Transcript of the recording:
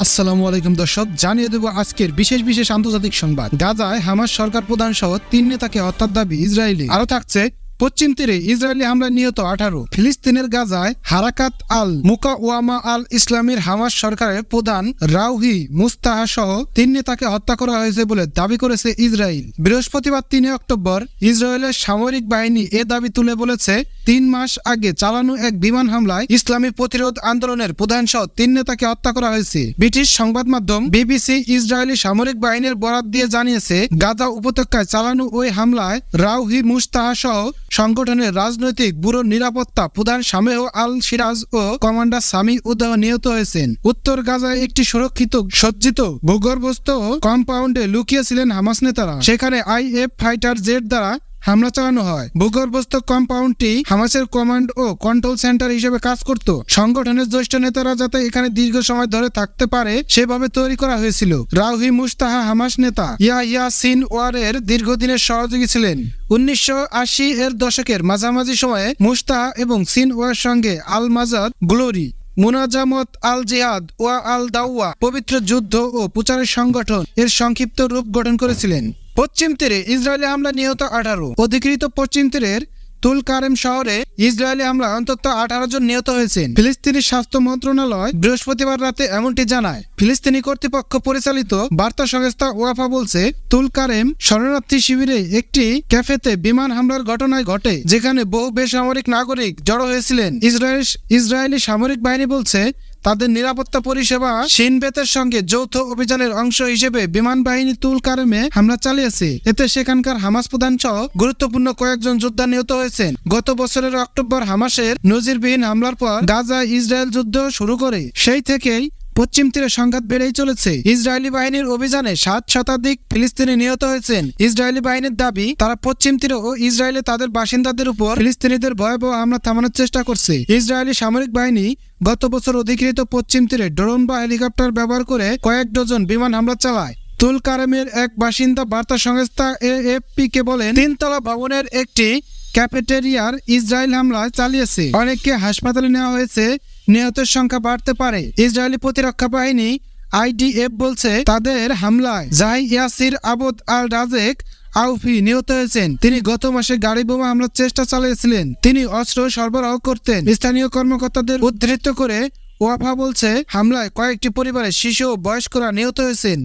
আসসালামু আলাইকুম দর্শক, জানিয়ে দেব আজকের বিশেষ আন্তর্জাতিক সংবাদ। গাজায় হামাস সরকার প্রধান সহ 3 নেতাকে হত্যার দাবি ইসরায়েলি। আরো থাকছে পশ্চিম তীরে ইসরায়েলি হামলায় নিহত 18। ফিলিস্তিনের গাজায় হারাকাত আল মুকাওয়ামা আল ইসলামীর হামাস সরকারের প্রধান রাউহি মুস্তাহা সহ 3 নেতাকে হত্যা করা হয়েছে বলে দাবি করেছে ইসরায়েল। বৃহস্পতিবার 3 অক্টোবর ইসরায়েলের সামরিক বাহিনী এ দাবি তুলে বলেছে, 3 মাস আগে চালানো এক বিমান হামলায় ইসলামী প্রতিরোধ আন্দোলনের প্রধান সহ 3 নেতাকে হত্যা করা হয়েছে। ব্রিটিশ সংবাদ মাধ্যম বিবিসি ইসরায়েলি সামরিক বাহিনীর বরাত দিয়ে জানিয়েছে, গাজা উপত্যকায় চালানো ওই হামলায় রাউহি মুস্তাহা সহ সংগঠনের রাজনৈতিক ব্যুরো নিরাপত্তা প্রধান সামেহ আল সিরাজ ও কমান্ডার সামি উদাহ নিহত হয়েছেন। উত্তর গাজায় একটি সুরক্ষিত সজ্জিত ভূগর্ভস্থ কম্পাউন্ডে লুকিয়েছিলেন হামাস নেতারা। সেখানে আইএফ ফাইটার জেট দ্বারা হামলা চালানো হয়। ভূগর্ভস্থ কম্পাউন্ডটি হামাসের কমান্ড ও কন্ট্রোল সেন্টার হিসেবে কাজ করত। সংগঠনের জ্যেষ্ঠ নেতারা যাতে এখানে দীর্ঘ সময় ধরে থাকতে পারে সেভাবে তৈরি করা হয়েছিল। রাউহি মুস্তাহা হামাস নেতা ইয়াহিয়া সিনওয়ারের দীর্ঘদিনের সহযোগী ছিলেন। 1980 এর দশকের মাঝামাঝি সময়ে মুস্তাহা এবং সিনওয়ারের সঙ্গে আল মাজাদ গ্লোরি, মুনাজামত আল জিহাদ ওয়া আল দাওয়া পবিত্র যুদ্ধ ও প্রচারের সংগঠন এর সংক্ষিপ্ত রূপ গঠন করেছিলেন। পশ্চিম তীরে ইসরায়েলি হামলা নিহত 18। অধিকৃত পশ্চিম তীরের তুল কারেম শহরে ইসরায়েলি হামলা অন্তত 18 জন নিহত হয়েছেন। ফিলিস্তিনি স্বাস্থ্য মন্ত্রণালয় বৃহস্পতিবার রাতে এমনটি জানায়। ফিলিস্তিনি কর্তৃপক্ষ পরিচালিত বার্তা সংস্থা ওয়াফা বলছে, তুল কারেম শরণার্থী শিবিরে একটি ক্যাফেতে বিমান হামলার ঘটনায় ঘটে, যেখানে বহু বেসামরিক নাগরিক জড়ো হয়েছিলেন। ইসরায়েলি সামরিক বাহিনী বলছে, তাদের নিরাপত্তা পরিষেবা শিনবেতের সঙ্গে যৌথ অভিযানের অংশ হিসেবে বিমান বাহিনী তুল কারেমে হামলা চালিয়েছে। এতে সেখানকার হামাস প্রধান সহ গুরুত্বপূর্ণ কয়েকজন যোদ্ধা নিহত হয়েছেন। গত বছরের অক্টোবর হামাসের নজিরবিহীন হামলার পর গাজায় ইসরায়েল যুদ্ধ শুরু করে। সেই থেকেই পশ্চিম তীরে সংঘাত বেড়েই চলেছে। ইসরায়েলি বাহিনীর অভিযানে 7 শতাধিক ফিলিস্তিনি নিহত হয়েছেন। ইসরায়েলি বাহিনীর দাবি, তারা পশ্চিম তীরে ও ইসরায়েলে তাদের বাসিন্দাদের উপর ফিলিস্তিনিদের ভয়াবহ হামলা থামানোর চেষ্টা করছে। ইসরায়েলি সামরিক বাহিনী গত বছর অধিকৃত পশ্চিম তীরে ড্রোন বা হেলিকপ্টার ব্যবহার করে কয়েক ডজন বিমান হামলা চালায়। তুল কারেমের এক বাসিন্দা বার্তা সংস্থা এএফপি কে বলেন, 3 তলা ভবনের একটি ক্যাফেটেরিয়ার ইসরায়েল হামলা চালিয়েছে। অনেককে হাসপাতালে নেওয়া হয়েছে। নিহতের সংখ্যা বাড়তে পারে। ইসরায়েলি প্রতিরক্ষা বাহিনী আইডিএফ বলছে, তাদের হামলায় জাহি ইয়াসির আবদ আল রাজেক আউফি নিহত হয়েছেন। তিনি গত মাসে গাড়ি বোমা হামলার চেষ্টা চালিয়েছিলেন। তিনি অস্ত্র সরবরাহ করতেন। স্থানীয় কর্মকর্তাদের উদ্ধৃত করে ওয়াফা বলছে, হামলায় কয়েকটি পরিবারের শিশু ও বয়স্করা নিহত হয়েছেন।